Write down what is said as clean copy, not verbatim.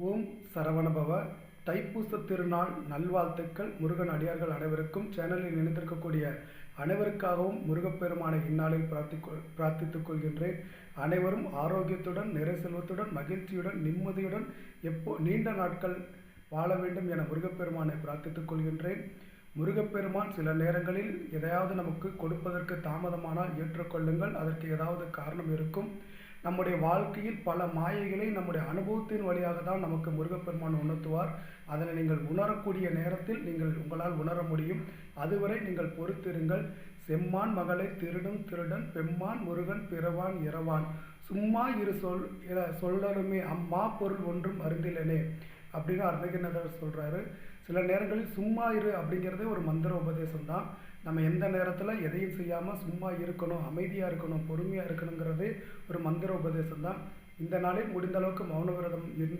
ஓம் சரவணபவ. தைப்பூச திருநாள் நல்வாழ்த்துக்கள். முருகன் அடியார்கள் அனைவருக்கும், சேனலில் இணைந்திருக்கக்கூடிய அனைவருக்காகவும் முருகப்பெருமானை இந்நாளில் பிரார்த்தித்துக் கொள்கின்றேன். அனைவரும் ஆரோக்கியத்துடன், நிறை செல்வத்துடன், மகிழ்ச்சியுடன், நிம்மதியுடன் நீண்ட நாட்கள் வாழ வேண்டும் என முருகப்பெருமானை பிரார்த்தித்துக் கொள்கின்றேன். முருகப்பெருமான் சில நேரங்களில் எதையாவது நமக்கு கொடுப்பதற்கு தாமதமானால் ஏற்றுக்கொள்ளுங்கள். அதற்கு ஏதாவது காரணம் இருக்கும். நம்முடைய வாழ்க்கையில் பல மாயைகளை நம்முடைய அனுபவத்தின் வழியாக தான் நமக்கு முருகப்பெருமான் உணர்த்துவார். அதனை நீங்கள் உணரக்கூடிய நேரத்தில் உங்களால் உணர முடியும். அதுவரை நீங்கள் பொறுத்திருங்கள். செம்மான் மகளை திருடும் திருடன் பெம்மான் முருகன் பிறவான் இரவான் சும்மா இரு சொல்லலுமே அம்மா பொருள் ஒன்றும் அருந்திலனே அப்படின்னு அருணகிரிநாதர் சொல்கிறாரு. சில நேரங்களில் சும்மா இரு அப்படிங்கிறதே ஒரு மந்திர உபதேசம் தான். நம்ம எந்த நேரத்தில் எதையும் செய்யாமல் சும்மா இருக்கணும், அமைதியாக இருக்கணும், பொறுமையாக இருக்கணுங்கிறதே ஒரு மந்திர உபதேசம் தான். இந்த நாளில் முடிந்த அளவுக்கு மௌன விரதம் இருந்து